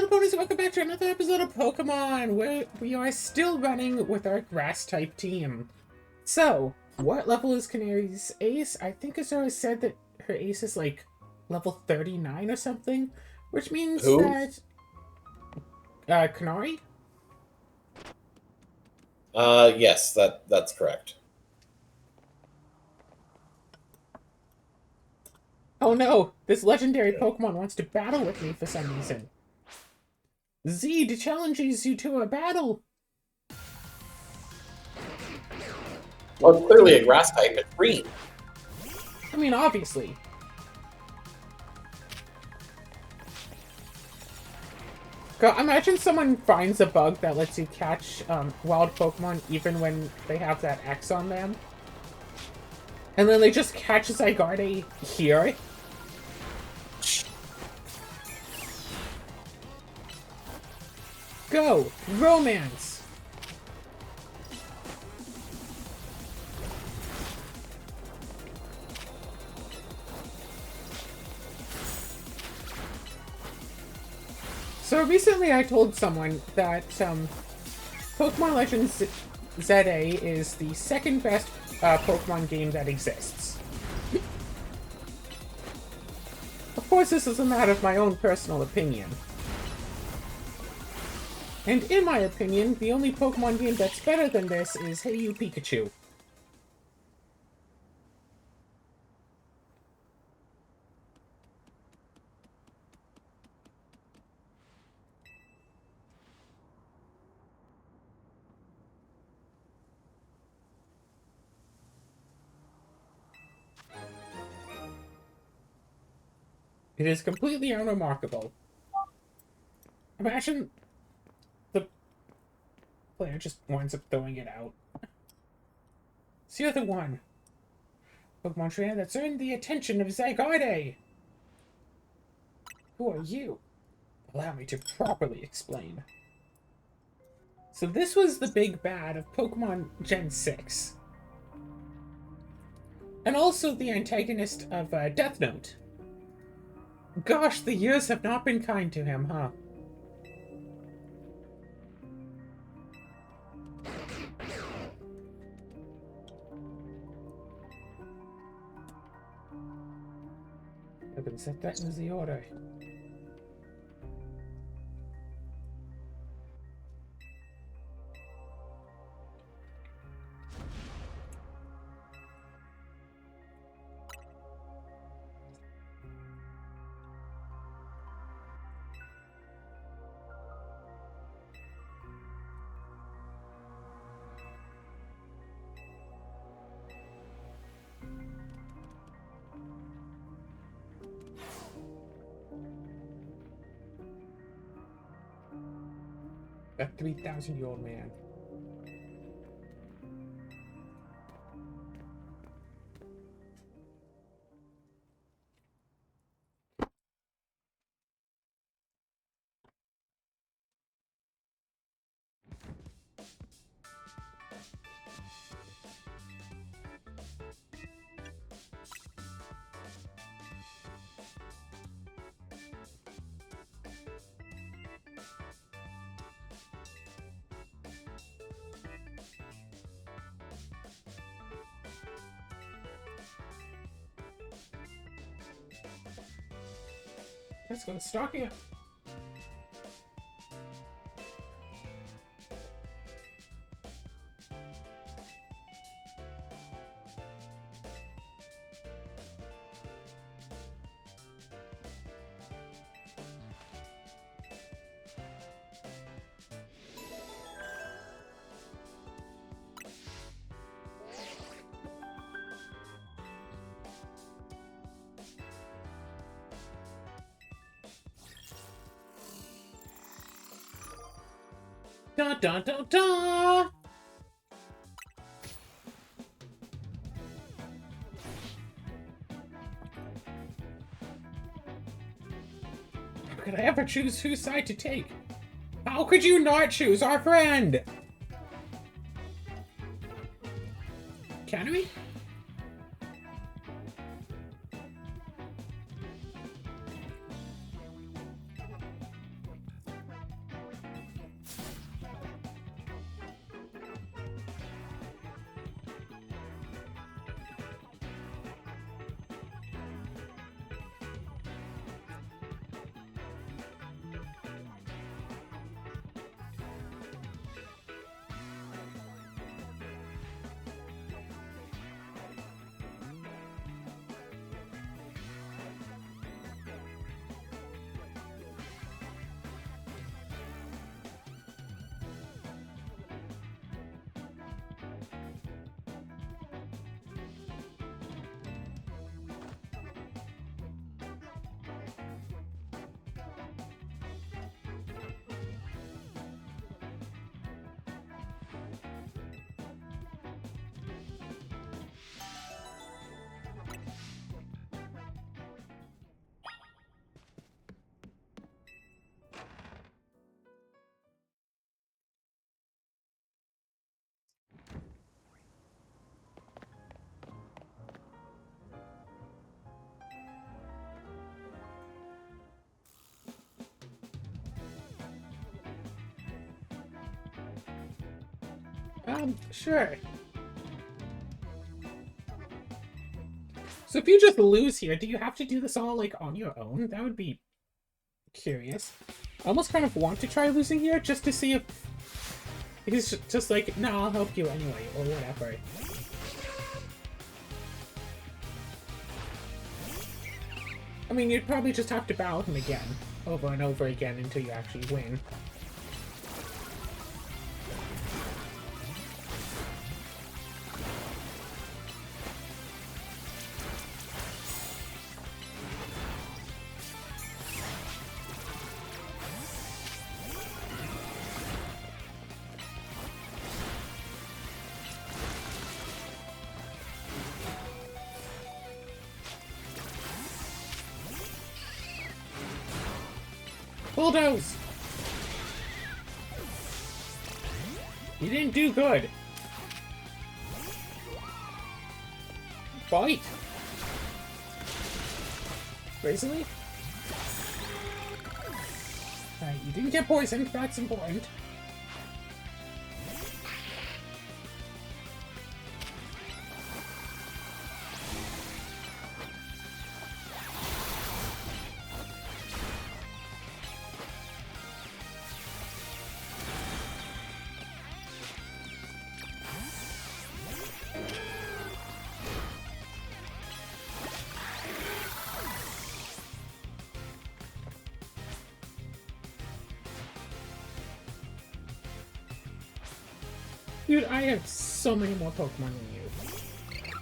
ponies, welcome back to another episode of Pokemon, where we are still running with our Grass-type team. So, what level is Canary's ace? I think Azura said that her ace is like level 39 or something, which means Who? that... Canary? Yes, that's correct. Oh no, this legendary Pokemon wants to battle with me for some reason. Z challenges you to a battle! Well, it's clearly a grass type. It's green. I mean, obviously. God, imagine someone finds a bug that lets you catch wild Pokemon even when they have that X on them. And then they just catch Zygarde here. Go! Romance! So recently I told someone that Pokemon Legends ZA is the second best Pokemon game that exists. Of course, this is a matter of my own personal opinion. And in my opinion, the only Pokemon game that's better than this is Hey You Pikachu. It is completely unremarkable. Imagine the player just winds up throwing it out. So you're the one Pokemon trainer that's earned the attention of Zygarde. Who are you? Allow me to properly explain. So this was the big bad of Pokemon Gen 6. And also the antagonist of Death Note. Gosh, the years have not been kind to him, huh? I can set that in the order. A 3,000-year-old man. Let's go stalk you. Dun dun dun dun! How could I ever choose whose side to take? How could you not choose our friend? Can we? Sure. So if you just lose here, do you have to do this all, like, on your own? That would be curious. I almost kind of want to try losing here, just to see if he's just like, no, I'll help you anyway, or whatever. I mean, you'd probably just have to battle him again, over and over again, until you actually win. Bulldoze! You didn't do good. Fight! Basically? Alright, you didn't get poisoned, that's important. Dude, I have so many more Pokemon than you.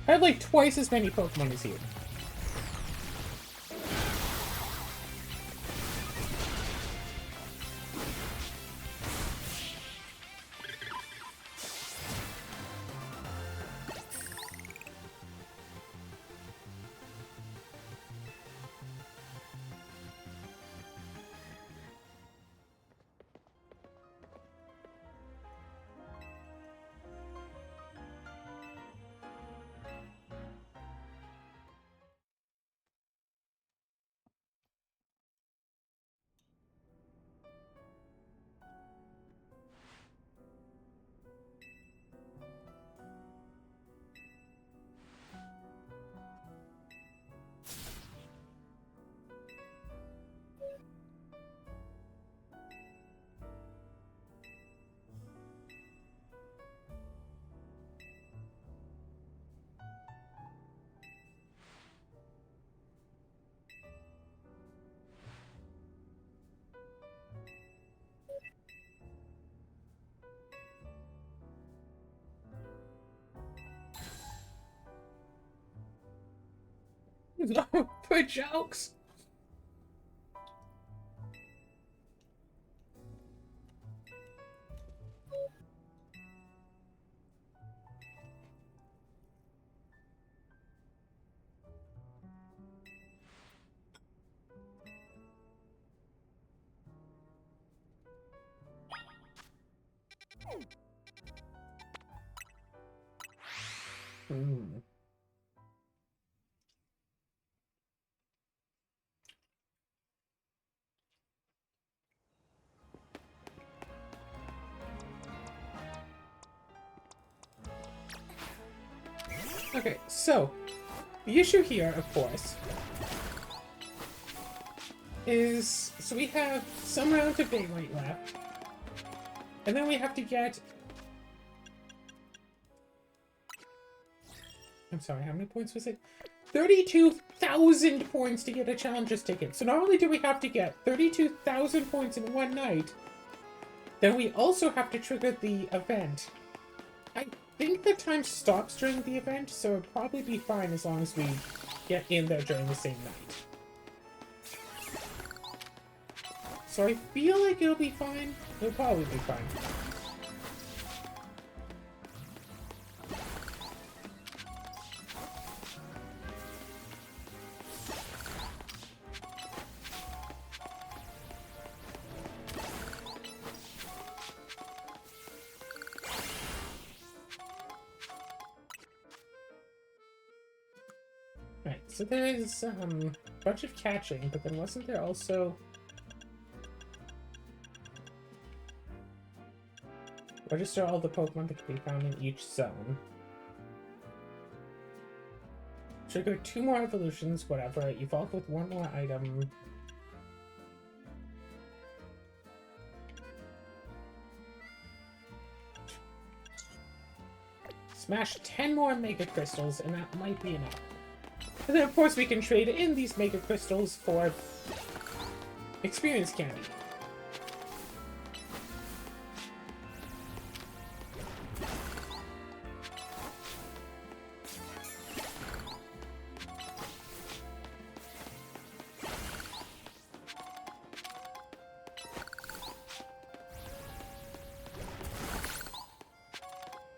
I have like twice as many Pokemon as you. For jokes. Hmm. Okay, so the issue here, of course, is so we have some rounds of Beyblade left, and then we have to get. I'm sorry, how many points was it? 32,000 points to get a challenger's ticket. So not only do we have to get 32,000 points in one night, then we also have to trigger the event. I think the time stops during the event, so it'll probably be fine as long as we get in there during the same night. So I feel like it'll be fine. It'll probably be fine. Right, so there's a bunch of catching, but then wasn't there also... Register all the Pokemon that can be found in each zone. Trigger 2 more evolutions, whatever. Evolve with 1 more item. Smash 10 more Mega Crystals, and that might be enough. And then, of course, we can trade in these Mega Crystals for experience candy.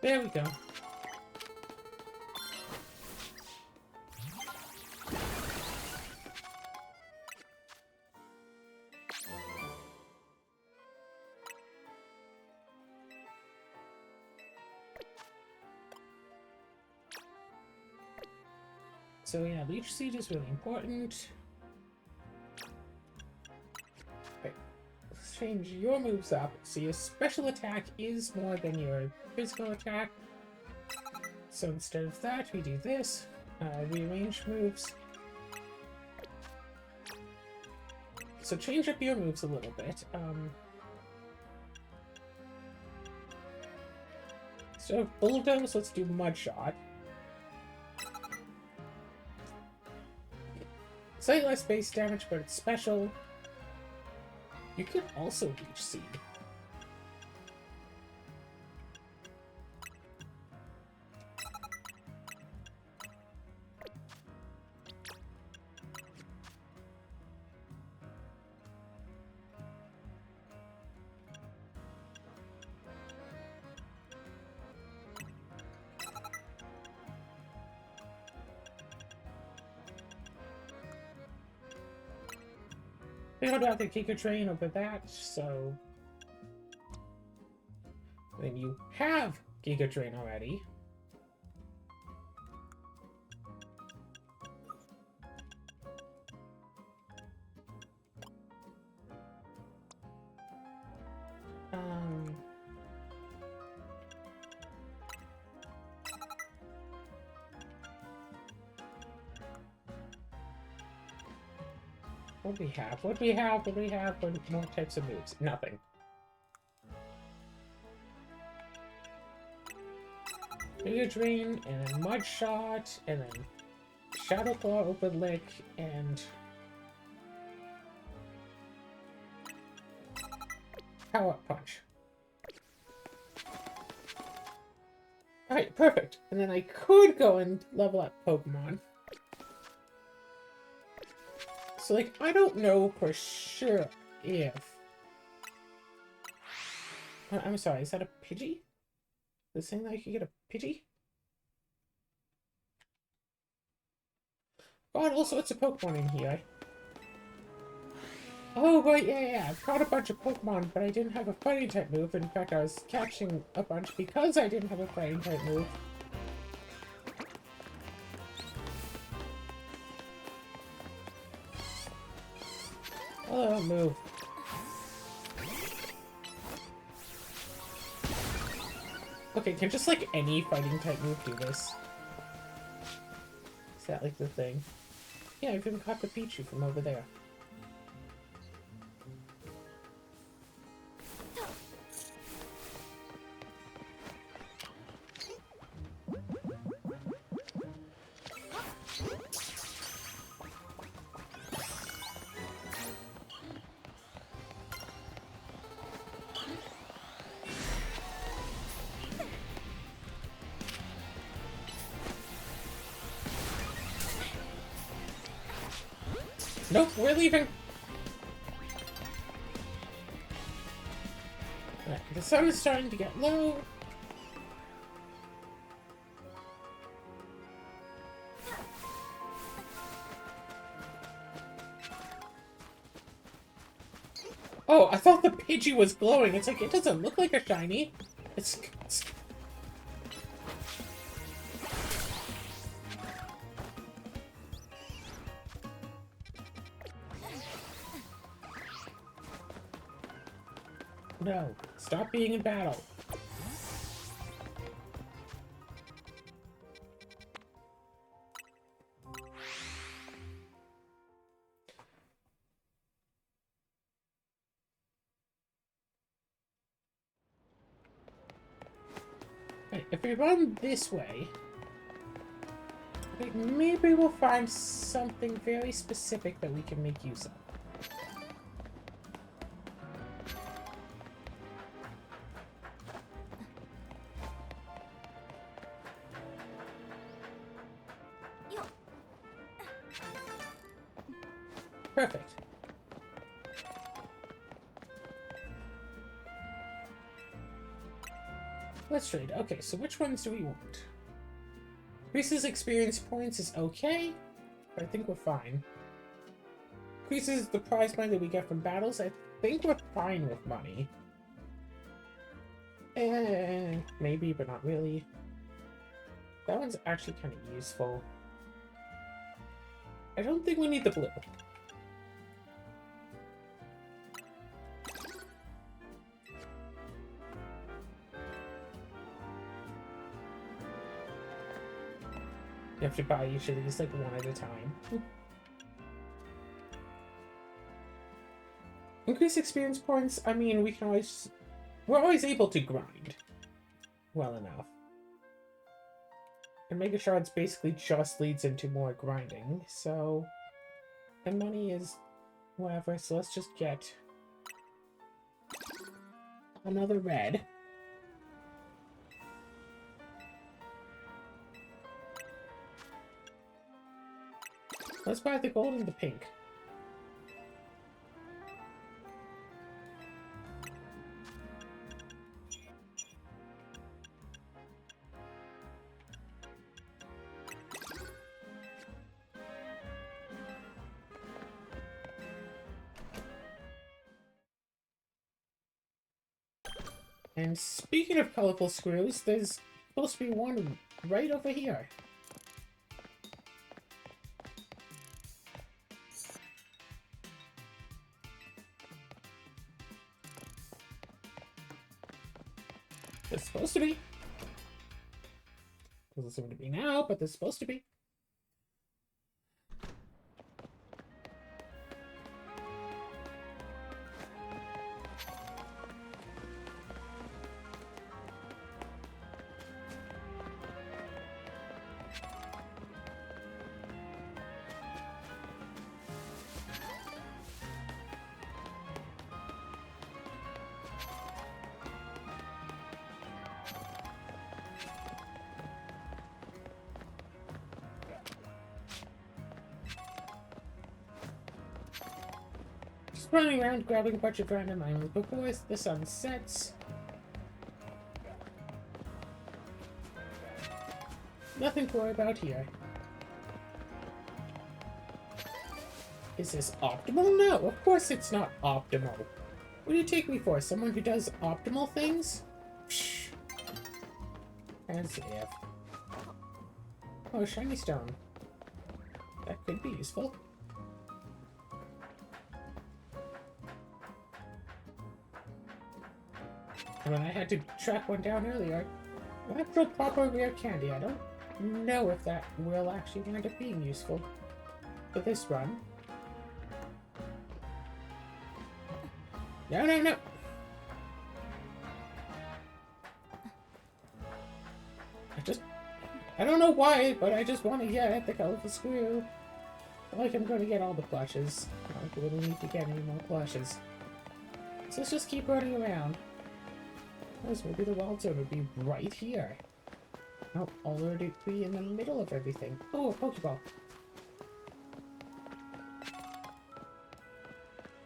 There we go. So yeah, Leech Seed is really important. Okay, let's change your moves up. So your special attack is more than your physical attack. So instead of that, we do this. Rearrange moves. So change up your moves a little bit. Instead of Bulldoze, let's do Mud Shot. Slightly less base damage, but it's special. You could also Leech Seed. We don't have the Giga Train over that, so then you have Giga Train already. What do we have? What do we have? What do we have? What more types of moves? Nothing. Giga Drain, and then Mud Shot, and then Shadow Claw, Open Lick, and Power Punch. Alright, perfect. And then I could go and level up Pokemon. So, like, I don't know for sure if... I'm sorry, is that a Pidgey? The saying that I could get a Pidgey? God, also it's a Pokemon in here. Oh, right, yeah. I've caught a bunch of Pokemon, but I didn't have a fighting type move. In fact, I was catching a bunch because I didn't have a fighting type move. Oh, move. Okay, can just, like, any fighting type move do this? Is that, like, the thing? Yeah, I've even caught the Pichu from over there. Nope, we're leaving. Right, the sun is starting to get low. Oh, I thought the Pidgey was glowing. It's like, it doesn't look like a shiny. It's... No, stop being in battle. Right, if we run this way, I think maybe we'll find something very specific that we can make use of. Perfect. Let's trade. Okay, so which ones do we want? Increases experience points is okay. I think we're fine. Increases the prize money that we get from battles. I think we're fine with money. Maybe, but not really. That one's actually kind of useful. I don't think we need the blue. You have to buy each of these like one at a time. Increase experience points. I mean, we're always able to grind well enough. And Mega Shards basically just leads into more grinding, so... And money is whatever, so let's just get another red. Let's buy the gold and the pink. And speaking of colorful screws, there's supposed to be one right over here. There's supposed to be. Doesn't seem to be now, but there's supposed to be. Running around grabbing a bunch of random items before the sun sets. Nothing to worry about here. Is this optimal? No, of course it's not optimal. What do you take me for? Someone who does optimal things? Psh. As if. Oh, shiny stone. That could be useful. When I had to track one down earlier, natural proper rare candy. I don't know if that will actually wind up being useful for this run. No, no, no! I don't know why, but I just want to get the colorful screw. Not like I'm going to get all the plushes. Not like we really need to get any more plushes. So let's just keep running around. Maybe the wild zone would be right here. I'll already be in the middle of everything. Oh, a Pokeball.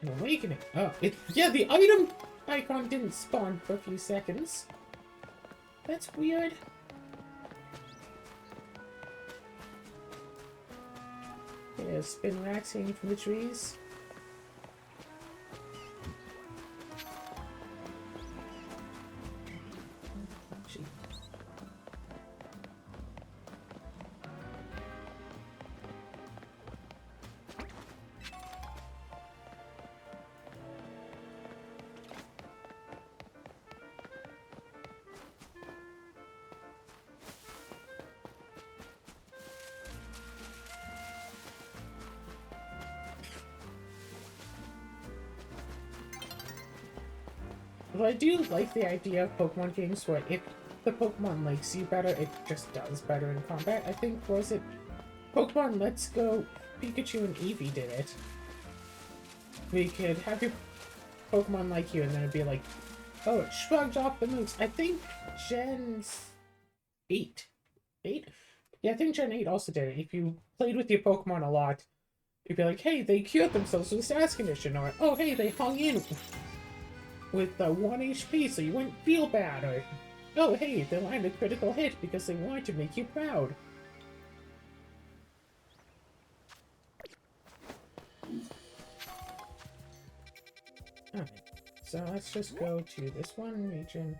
An awakening. Oh, yeah, the item icon didn't spawn for a few seconds. That's weird. Yeah, spin racks hanging from the trees. But I do like the idea of Pokemon games where if the Pokemon likes you better, it just does better in combat. I think, was it Pokemon Let's Go Pikachu and Eevee did it. We could have your Pokemon like you, and then it'd be like, oh, it shrugged off the moves. I think Gen 8. 8? Yeah, I think Gen 8 also did it. If you played with your Pokemon a lot, you'd be like, hey, they cured themselves with a status condition, or, oh, hey, they hung in with 1 HP so you wouldn't feel bad, or, oh, hey, they landed a critical hit because they wanted to make you proud. Alright, so let's just go to this one region.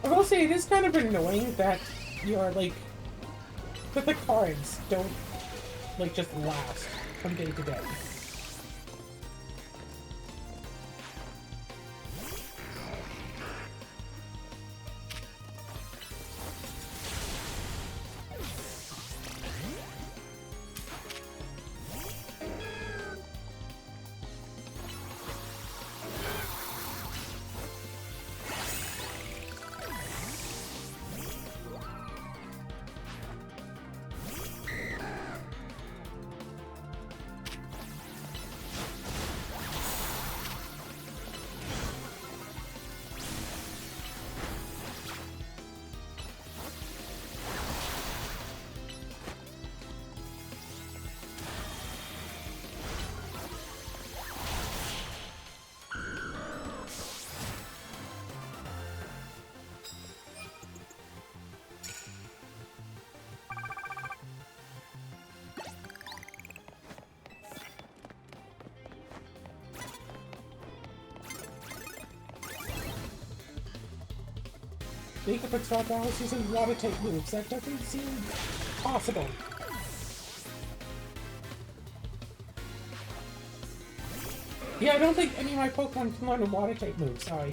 I will say, it is kind of annoying that you're, like, that the cards don't, like, just last from day to day. Make up a 12 hours using water-type moves. That doesn't seem possible. Yeah, I don't think any of my Pokemon can learn water-type moves, sorry.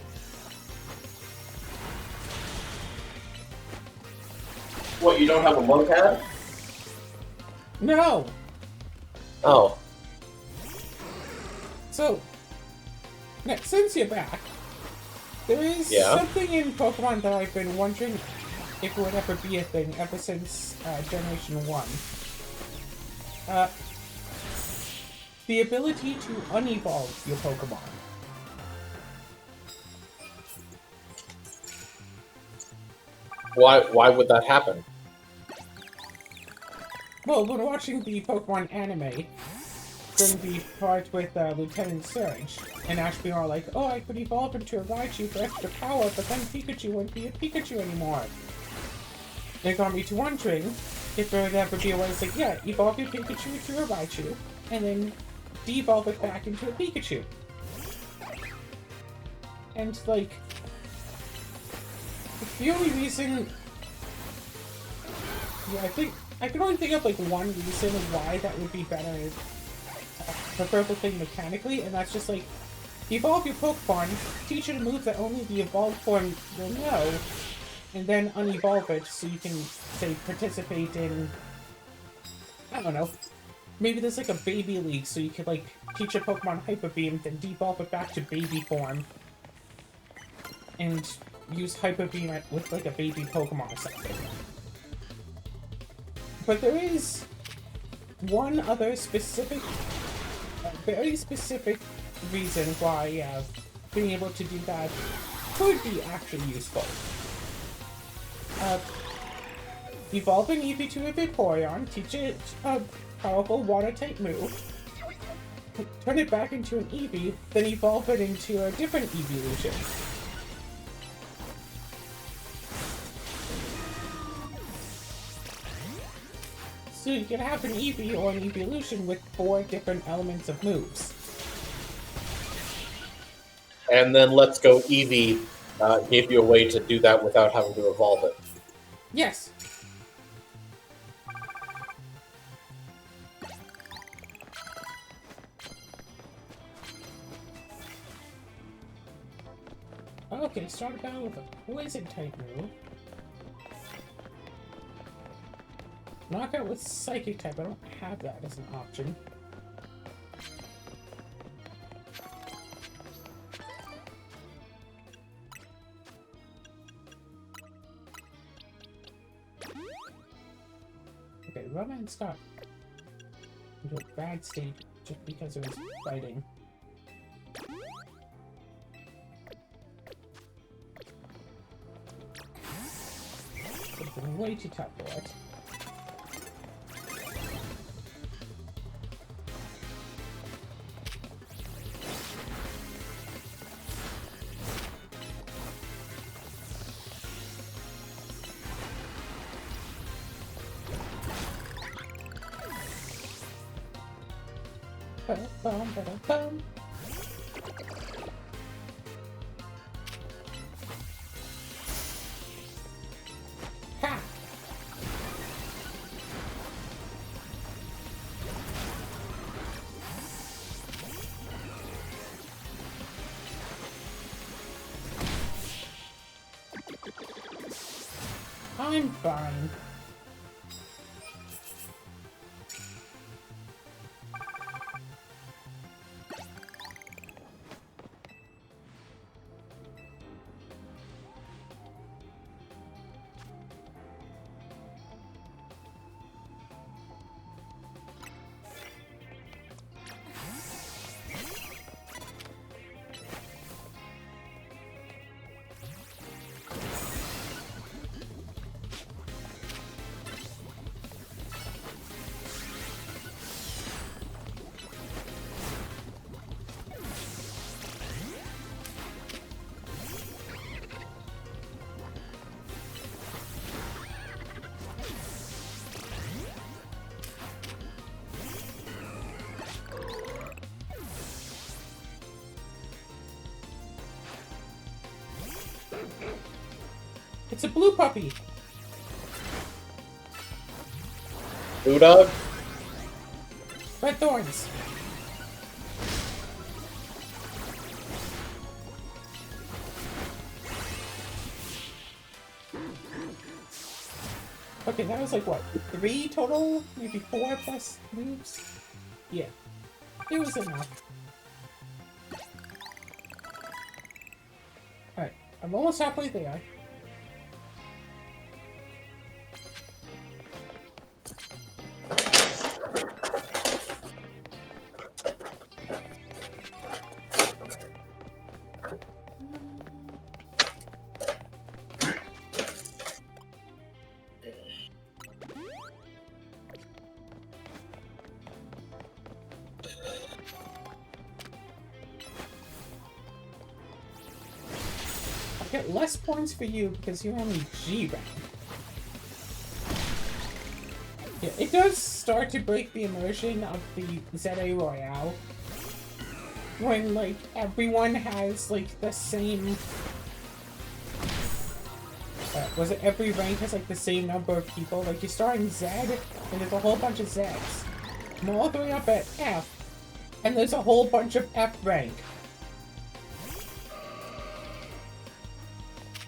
What, you don't have a Monotype? No! Oh. So, now, since you're back, there is something in Pokemon that I've been wondering if it would ever be a thing ever since Generation 1. The ability to unevolve your Pokemon. Why would that happen? Well, when watching the Pokemon anime, during the part with Lieutenant Surge, and Ashby are like, oh, I could evolve into a Raichu for extra power, but then Pikachu wouldn't be a Pikachu anymore. It got me to wondering if there would ever be a way to say, yeah, evolve your Pikachu into a Raichu, and then de-evolve it back into a Pikachu. And, like, the only reason... Yeah, I can only think of, like, one reason why that would be better, the purple thing mechanically, and that's just, like, evolve your Pokemon, teach it a move that only the evolved form will know, and then unevolve it so you can, say, participate in, I don't know, maybe there's like a baby league so you could like teach a Pokemon Hyper Beam, then devolve it back to baby form, and use Hyper Beam with like a baby Pokemon or something. But there is one other specific, very specific reason why being able to do that could be actually useful. Evolve an Eevee to a Vaporeon, teach it a powerful water-type move, turn it back into an Eevee, then evolve it into a different evolution. So you can have an Eevee or an evolution with 4 different elements of moves. and then Let's Go Eevee gave you a way to do that without having to evolve it. Yes. Okay, start a battle with a poison type move. Knockout with psychic type. I don't have that as an option. Okay, Romance got into a bad state just because it was fighting. It's been way too tough for it. Ba-dum, ba-dum, bum. Ha! I'm fine. It's a blue puppy. Blue dog? Red thorns. Okay, that was like what? 3 total? Maybe 4 plus moves? Yeah. It was enough. Alright, I'm almost halfway there. I get less points for you because you're only G rank. Yeah, it does start to break the immersion of the ZA Royale. When, like, everyone has, like, the same... was it every rank has, like, the same number of people? Like, you're starting Z, and there's a whole bunch of Zs. I'm all the way up at F, and there's a whole bunch of F rank.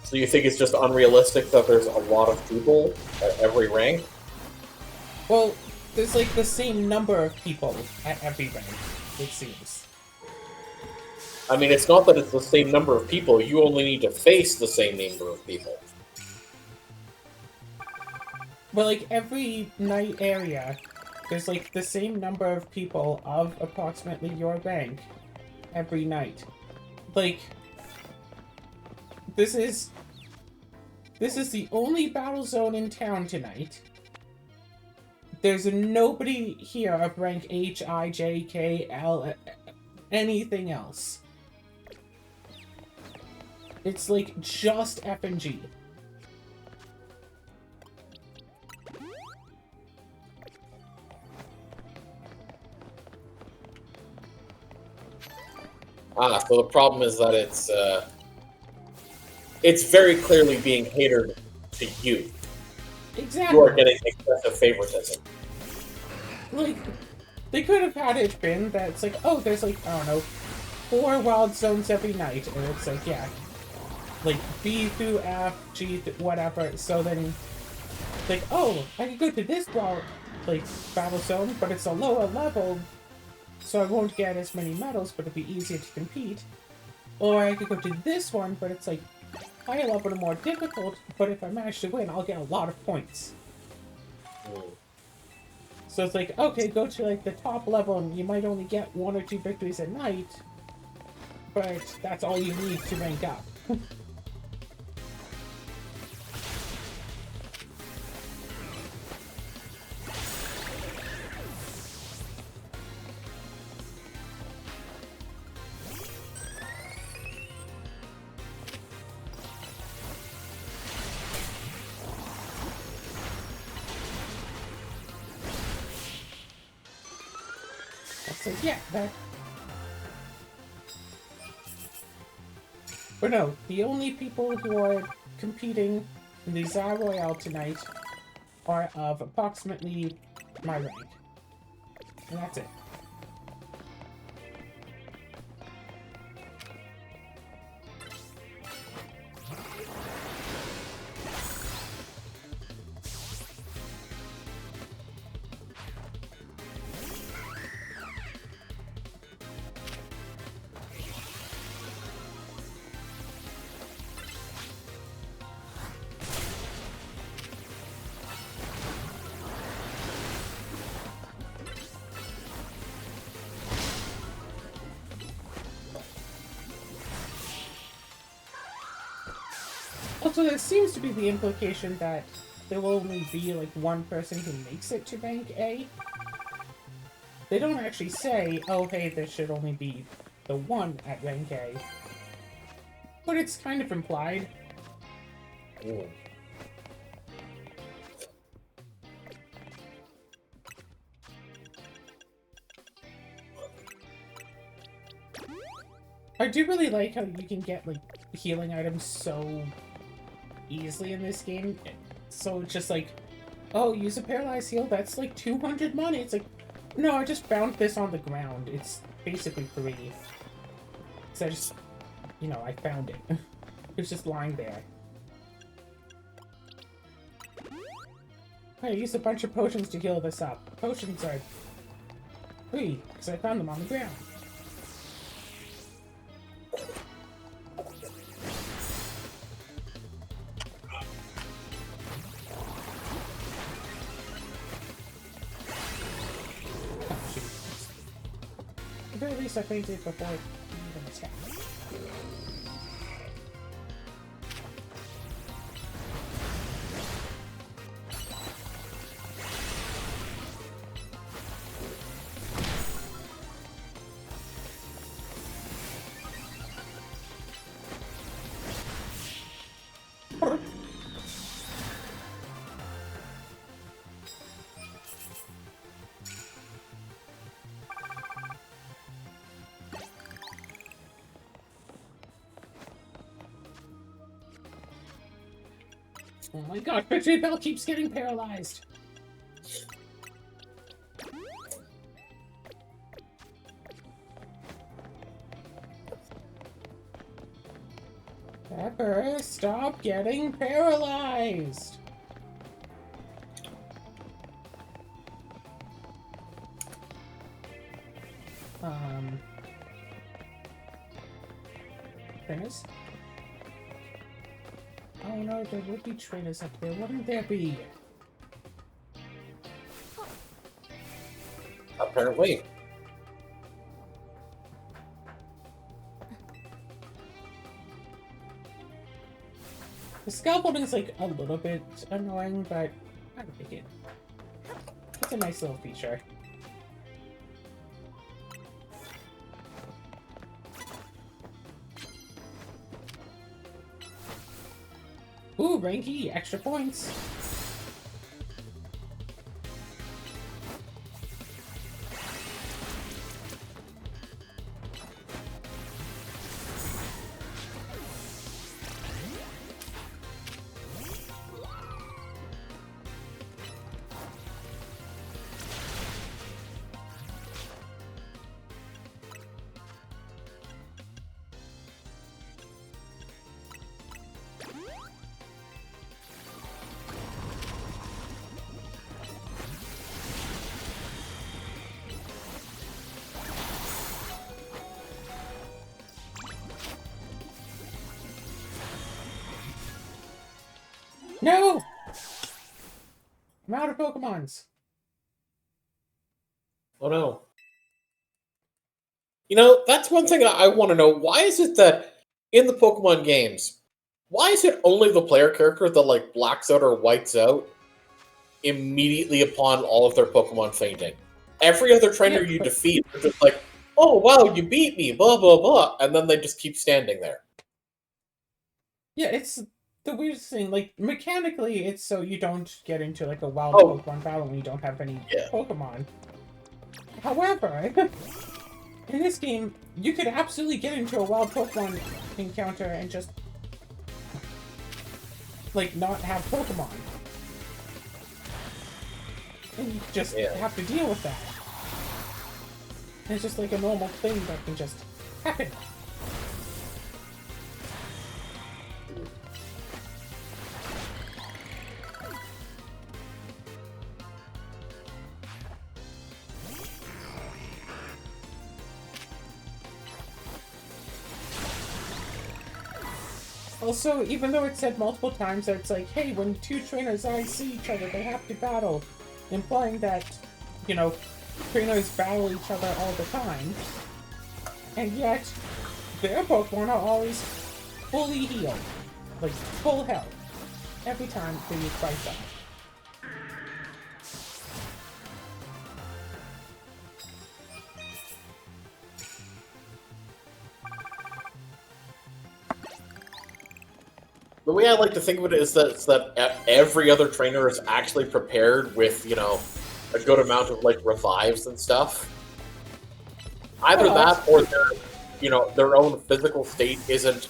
So you think it's just unrealistic that there's a lot of people at every rank? Well, there's, like, the same number of people at every rank, it seems. I mean, it's not that it's the same number of people, you only need to face the same number of people. Well, like, every night area, there's, like, the same number of people of approximately your rank every night. Like, this is the only battle zone in town tonight. There's nobody here of rank H, I, J, K, L, anything else. It's like just F and G. So the problem is that it's very clearly being catered to you. Exactly. You are getting excessive favoritism. Like, they could have had it been that it's like, oh, there's like, I don't know, 4 wild zones every night, and it's like, yeah, like B through F, G, whatever. So then, like, oh, I can go to this wild, like, battle zone, but it's a lower level, so I won't get as many medals, but it'll be easier to compete. Or I could go to this one, but it's like higher level and more difficult, but if I manage to win, I'll get a lot of points. So it's like, okay, go to like the top level and you might only get 1 or 2 victories a night, but that's all you need to rank up. So yeah, that. But no, the only people who are competing in the Zar Royale tonight are of approximately my rank. And that's it. Also, there seems to be the implication that there will only be like one person who makes it to rank A. They don't actually say, oh hey, there should only be the one at rank A. But it's kind of implied. Ooh. I do really like how you can get like healing items so easily in this game. So it's just like, oh, use a paralyzed heal, that's like 200 money. It's like, no, I just found this on the ground. It's basically free. So I just, you know, I found it. It was just lying there. I used a bunch of potions to heal this up. Potions are free, because I found them on the ground. At the very least, I fainted before I even attacked. Oh my god, Victory Bell keeps getting paralyzed! Pepper, stop getting paralyzed! Trainers? Oh no, there would be trainers up there, wouldn't there be? Apparently. The scaffolding is like a little bit annoying, but I like it. It's a nice little feature. Ooh, rank E, extra points. No! I'm out of Pokemons. Oh no. You know, that's one thing I want to know. Why is it that in the Pokemon games, why is it only the player character that like blacks out or whites out immediately upon all of their Pokemon fainting? Every other trainer Yeah, you but defeat are just like, oh wow, you beat me, blah blah blah, and then they just keep standing there. yeah, it's the weirdest thing. Like mechanically, it's so you don't get into like a wild Oh Pokemon battle when you don't have any yeah. Pokemon. However, in this game, you could absolutely get into a wild Pokemon encounter and just like not have Pokemon, and you just Yeah. have to deal with that. And it's just like a normal thing that can just happen. Also, even though it said multiple times that it's like, hey, when two trainers eyes see each other, they have to battle, implying that, you know, trainers battle each other all the time, and yet their Pokemon are always fully healed, like full health, every time they fight them. The way I like to think of it is that every other trainer is actually prepared with, you know, a good amount of like revives and stuff. Either Well, that or their, you know, their own physical state isn't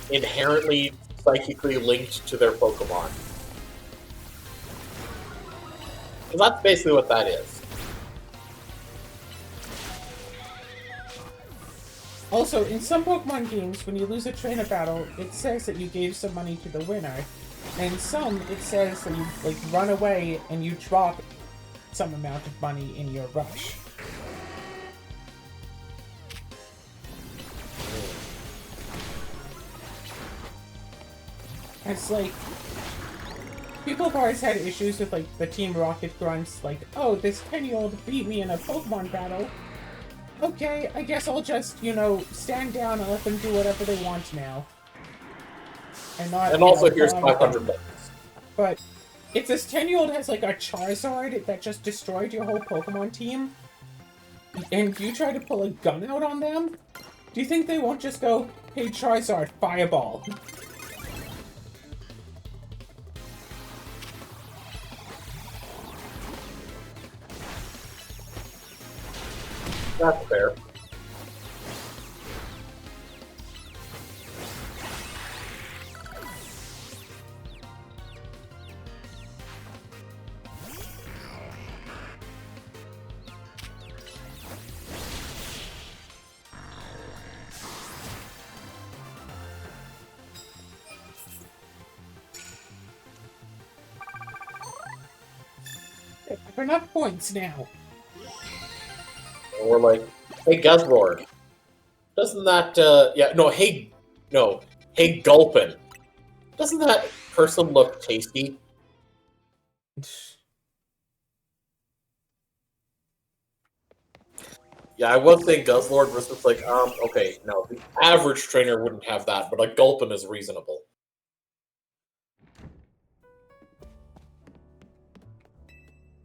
inherently psychically linked to their Pokemon. 'Cause that's basically what that is. also, in some Pokemon games, when you lose a trainer battle, it says that you gave some money to the winner, and in some, it says that you like run away and you drop some amount of money in your rush. It's like people have always had issues with like the Team Rocket grunts, like, oh, this 10-year-old beat me in a Pokemon battle. Okay, I guess I'll just, you know, stand down and let them do whatever they want now. And not, And you also, know, here's bond with 500 them. bucks. But if this 10-year-old has like a Charizard that just destroyed your whole Pokemon team, and you try to pull a gun out on them, do you think they won't just go, hey Charizard, fireball? That's fair. They have enough points now. And we're like, hey, Guzzlord, doesn't that, yeah, no, hey, Gulpin, doesn't that person look tasty? Yeah, I was saying Guzzlord was just like, okay, no, the average trainer wouldn't have that, but a Gulpin is reasonable.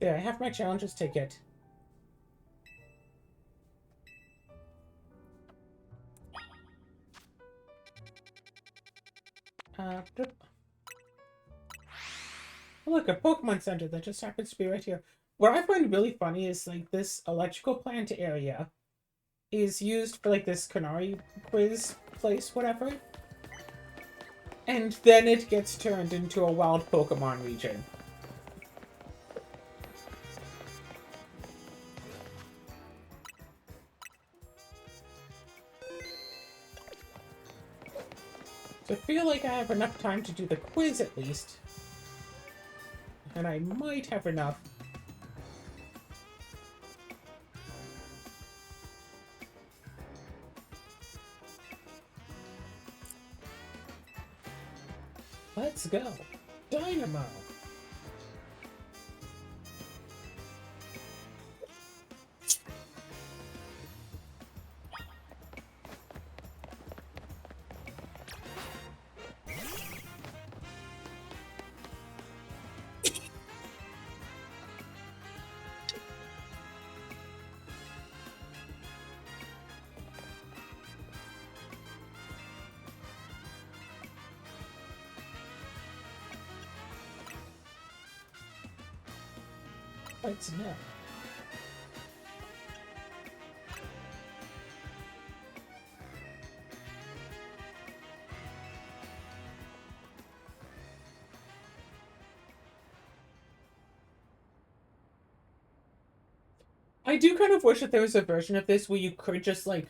There, I have my challenges ticket. Look, a Pokemon Center that just happens to be right here. What I find really funny is like this electrical plant area is used for like this Canary quiz place, whatever. And then it gets turned into a wild Pokemon region. So I feel like I have enough time to do the quiz at least. And I might have enough. Let's go. Dynamo. What's no? I do kind of wish that there was a version of this where you could just, like,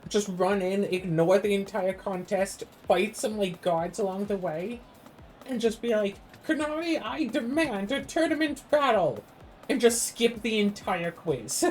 just run in, ignore the entire contest, fight some, like, gods along the way, and just be like, Kunari, I demand a tournament battle! And just skip the entire quiz.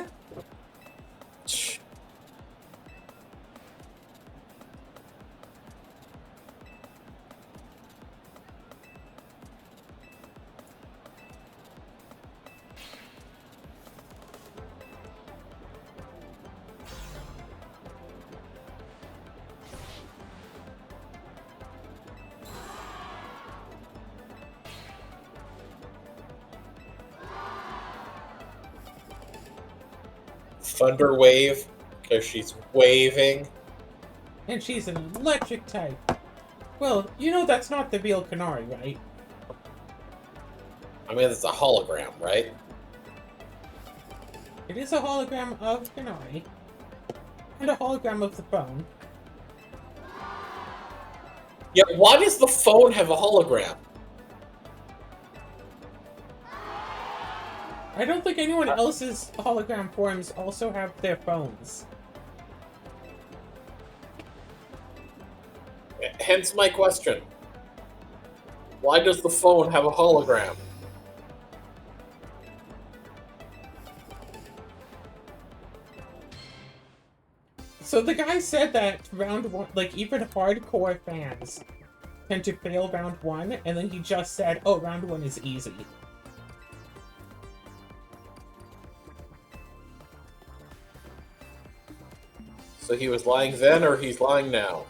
Thunder Wave, because she's waving. And she's an electric type. Well, you know that's not the real Kunari, right? I mean, it's a hologram, right? It is a hologram of Kunari. And a hologram of the phone. Yeah, why does the phone have a hologram? I don't think anyone else's hologram forms also have their phones. Hence my question. Why does the phone have a hologram? So the guy said that round one, like, even hardcore fans tend to fail round one, and then he just said, oh, round one is easy. So he was lying then, or he's lying now?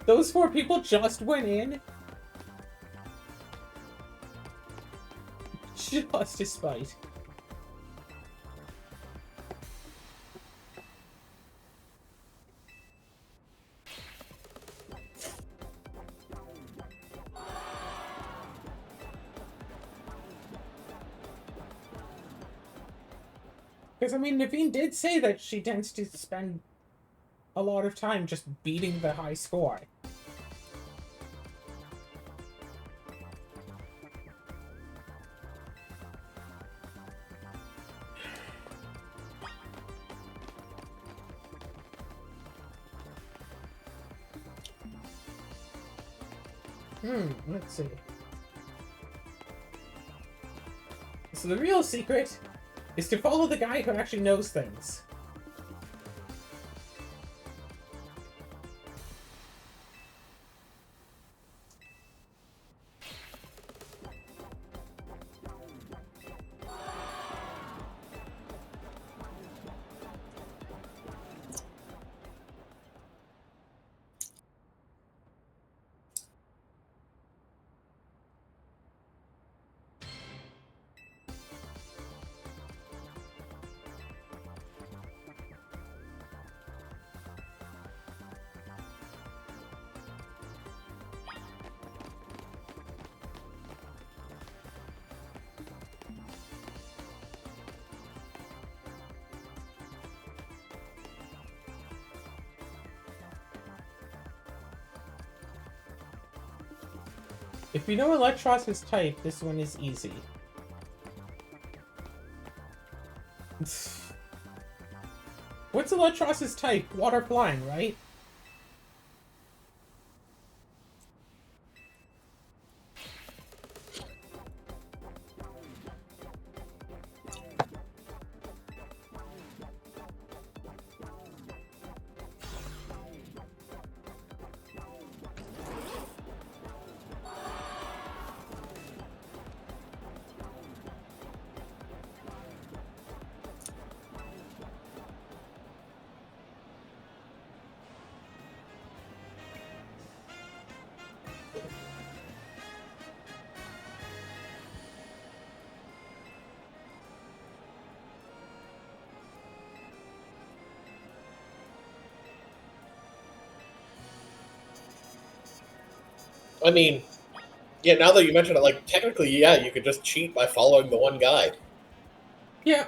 Those 4 people just went in? Just to spite. Because, I mean, Naveen did say that she tends to spend a lot of time just beating the high score. Let's see. So the real secret is to follow the guy who actually knows things. If you know Electros's type, this one is easy. What's Electros's type? Water flying, right? I mean, yeah, now that you mention it, like, technically, yeah, you could just cheat by following the one guide. Yeah.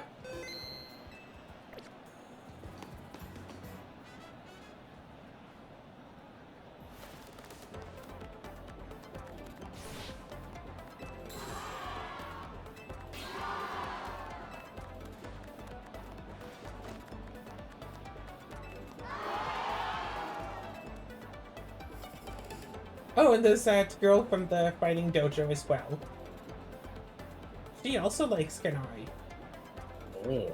Oh, and there's that girl from the fighting dojo as well. She also likes Kanari. Mm.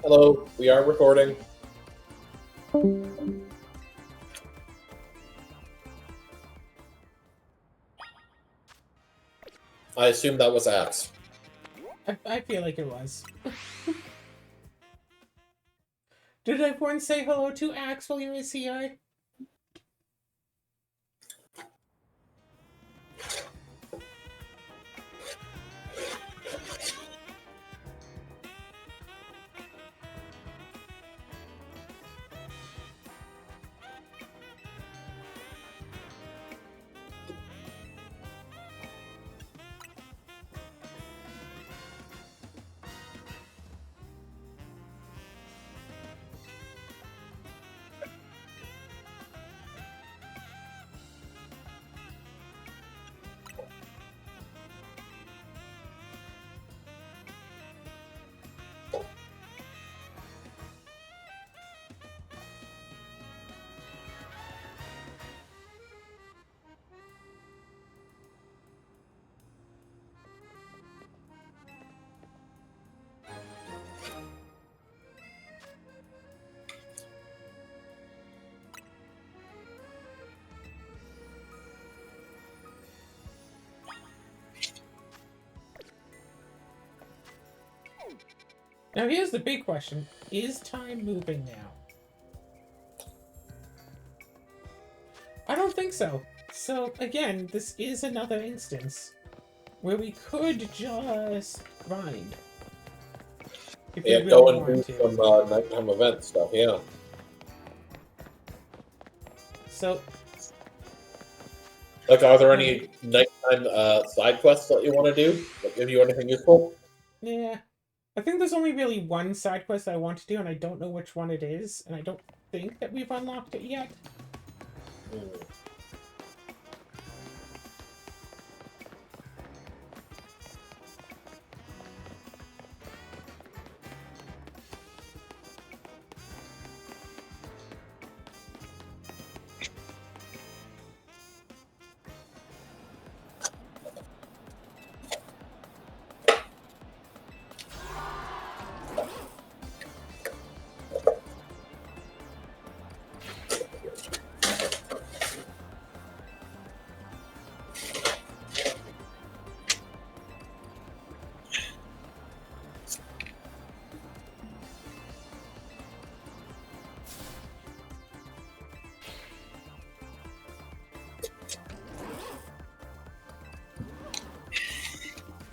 Hello, we are recording. I assume that was Axe. I feel like it was. Did everyone say hello to Axe while you're in CI? Now here's the big question. Is time moving now? I don't think so. So, again, this is another instance where we could just grind. If Yeah, we go really and do want to. some nighttime event stuff, yeah. So, Like, are there any nighttime side quests that you want to do that give you anything useful? yeah. I think there's only really one side quest I want to do, and I don't know which one it is, and I don't think that we've unlocked it yet. Hmm.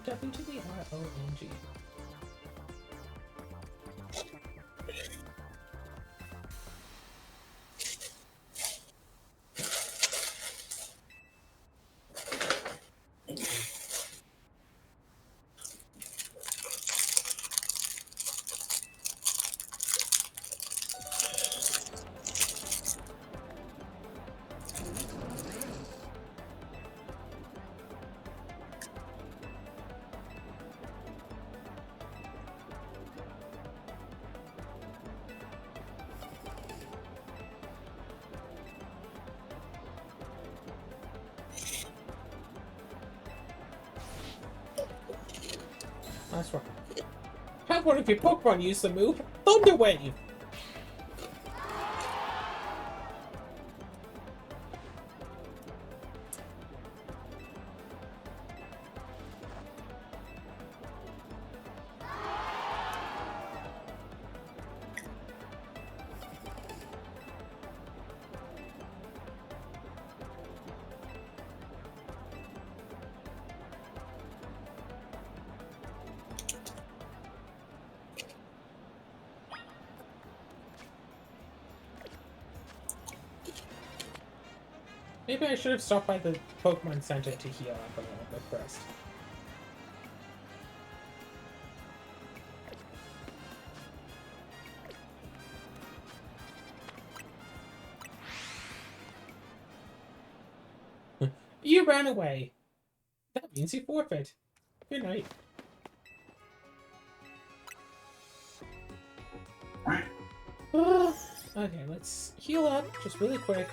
WTBRONG. That's right. Have one of your Pokemon use the move Thunder Wave. Maybe I should have stopped by the Pokemon Center to heal up a little bit first. You ran away. That means you forfeit. Good night. Okay, let's heal up just really quick.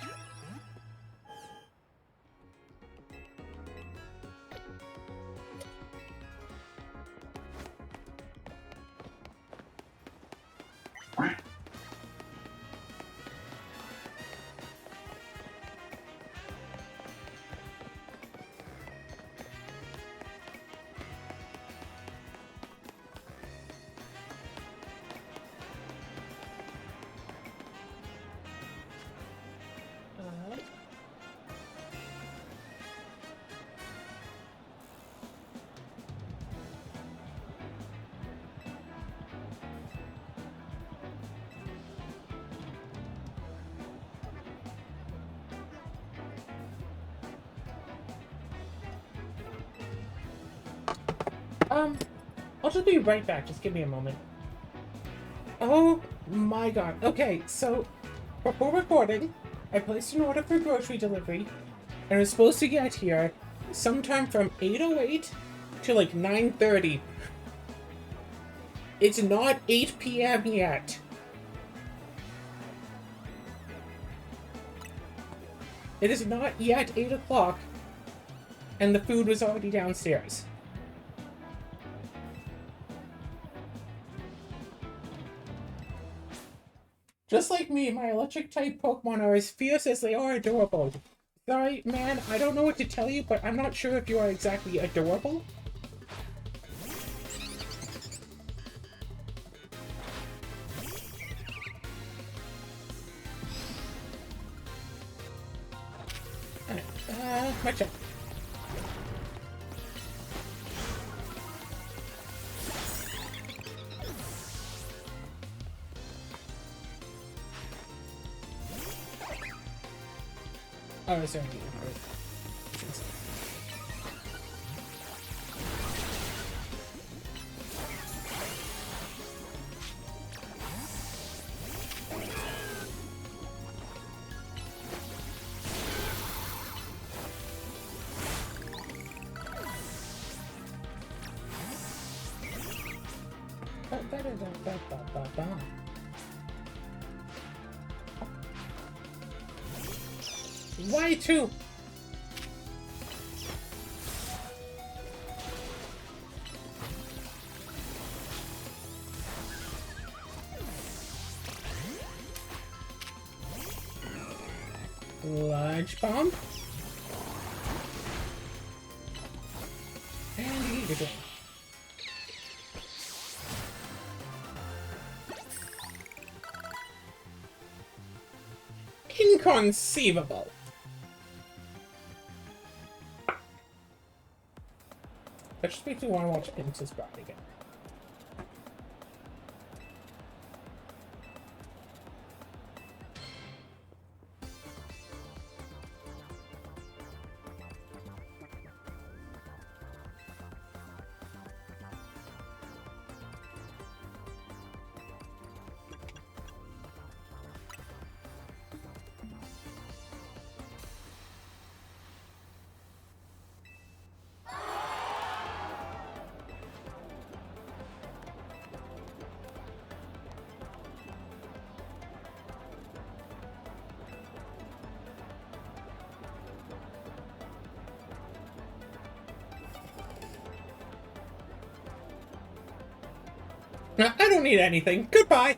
I'll just be right back. Just give me a moment. Oh my god. Okay, so before recording, I placed an order for grocery delivery, and it was supposed to get here sometime from 8:08 to like 9:30. It's not 8 p.m. yet. It is not yet 8 o'clock, and the food was already downstairs. Just like me, my electric-type Pokemon are as fierce as they are adorable. Sorry, man, I don't know what to tell you, but I'm not sure if you are exactly adorable. My turn. Oh, sorry. Why two? Lunch bomb. And eat again. Inconceivable. That just makes me want to watch Princess Bride again. I don't need anything. Goodbye.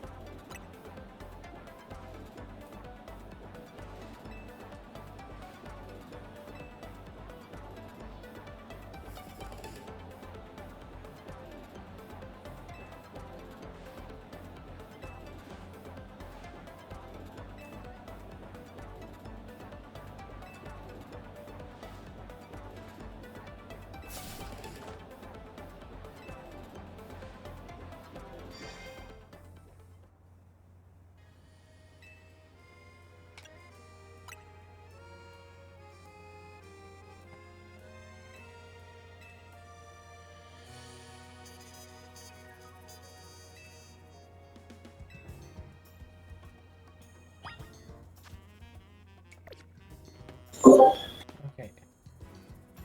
Okay.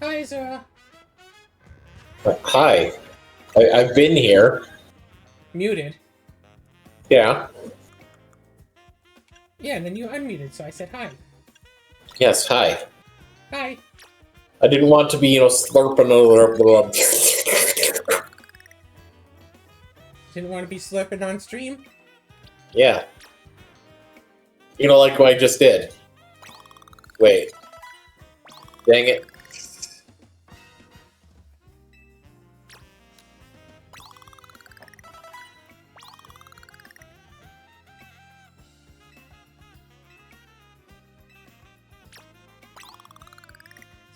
Hi, Zora. Hi. I've been here. Muted. Yeah. Yeah, and then you unmuted, so I said hi. Yes, hi. Hi. I didn't want to be, slurping over. Didn't want to be slurping on stream? Yeah. Like what I just did. Wait. Dang it.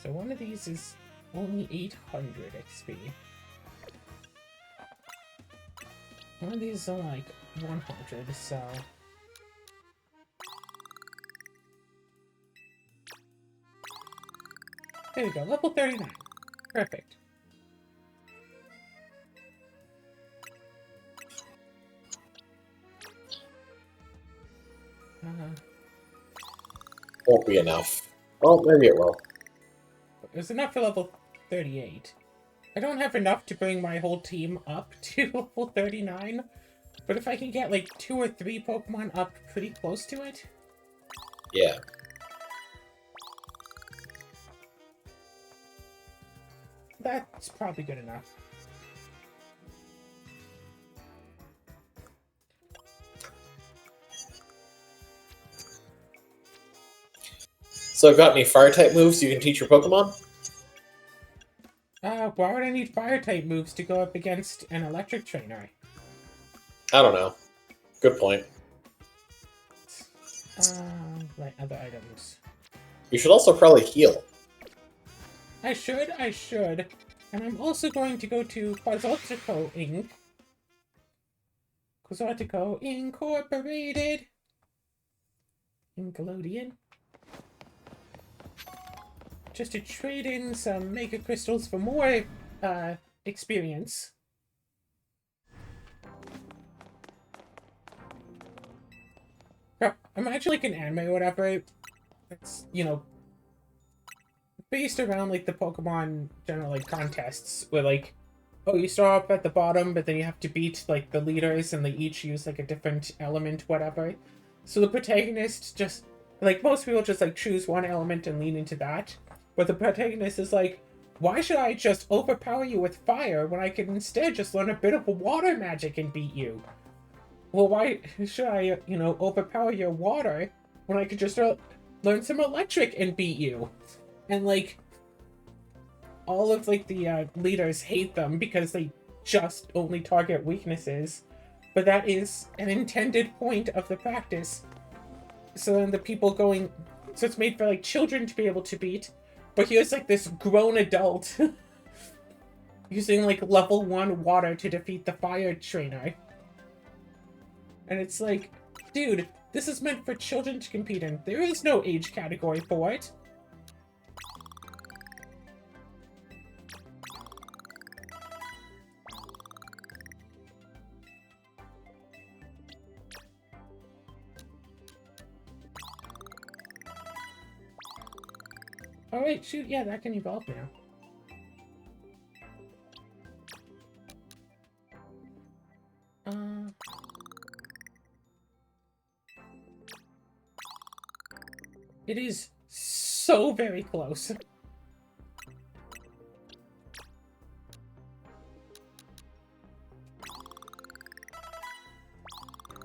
So one of these is only 800 XP. One of these is only like 100, so... There we go, level 39. Perfect. Won't be enough. Oh, maybe it will. It was enough for level 38. I don't have enough to bring my whole team up to level 39, but if I can get like 2 or 3 Pokemon up pretty close to it... Yeah. That's probably good enough. So, got any fire-type moves you can teach your Pokemon? Why would I need fire-type moves to go up against an electric trainer? I don't know. Good point. Right, other items. You should also probably heal. I should. And I'm also going to go to Quasartico Inc. Quasartico Incorporated. Nickelodeon. Just to trade in some Mega Crystals for more, experience. Bro, imagine like an anime or whatever. It's, based around like the Pokemon general like contests where like, oh, you start up at the bottom, but then you have to beat like the leaders and they each use like a different element, whatever. So the protagonist just like most people just like choose one element and lean into that. But the protagonist is like, why should I just overpower you with fire when I can instead just learn a bit of water magic and beat you? Well, why should I, overpower your water when I could just learn some electric and beat you? And like, all of like the leaders hate them because they just only target weaknesses. But that is an intended point of the practice. So then the people going, so it's made for like children to be able to beat. But here's like this grown adult using like level 1 water to defeat the fire trainer. And it's like, dude, this is meant for children to compete in. There is no age category for it. Oh wait, shoot, yeah, that can evolve now. It is so very close.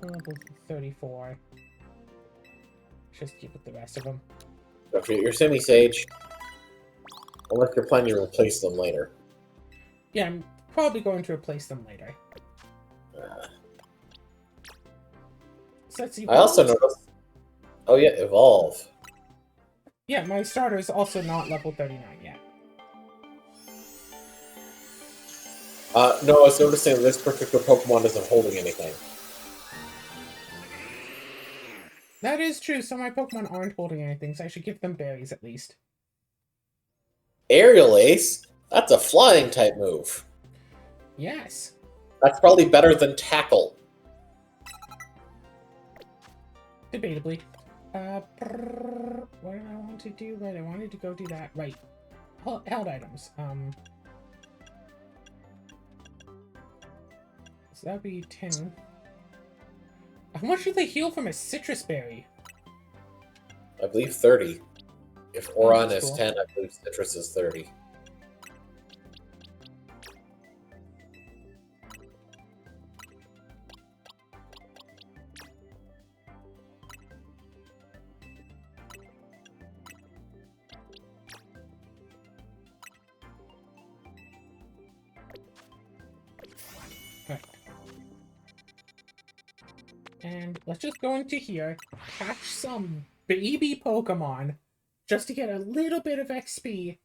Level 34. Just keep with the rest of them. Don't forget your Semi-Sage. Unless you're planning to replace them later. Yeah, I'm probably going to replace them later. So let's see. I also noticed... Oh yeah, Evolve. Yeah, my starter is also not level 39 yet. No, I was noticing this particular Pokemon isn't holding anything. That is true. Some of my Pokemon aren't holding anything, so I should give them berries at least. Aerial Ace? That's a flying type move. Yes. That's probably better than Tackle. Debatably. What did I want to do? Right, I wanted to go do that. Right. Held items. So that'd be 10. How much do they heal from a citrus berry? I believe 30. If Oh, Oron that's is cool. 10, I believe Citrus is 30. Right. And let's just go into here, catch some baby Pokemon, just to get a little bit of XP.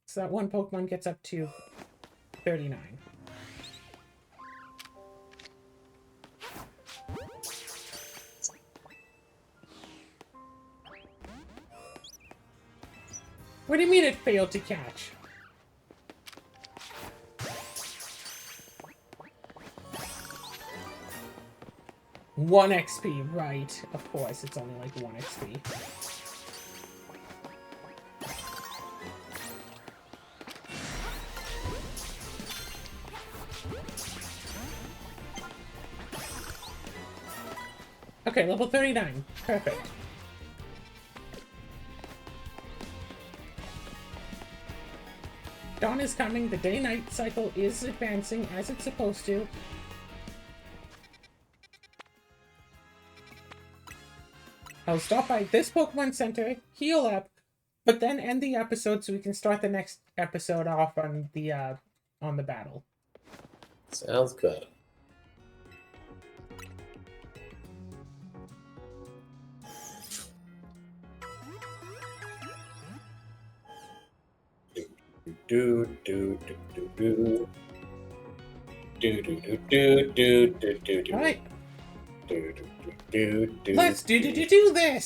So that one Pokemon gets up to 39. What do you mean it failed to catch? One XP, right. Of course, it's only like 1 XP. Okay, level 39. Perfect. Dawn is coming, the day-night cycle is advancing as it's supposed to. I'll stop by this Pokemon Center, heal up, but then end the episode so we can start the next episode off on the battle. Sounds good. Do do do do do do do do do do do do do. Alright, Do do do do do. let's do this!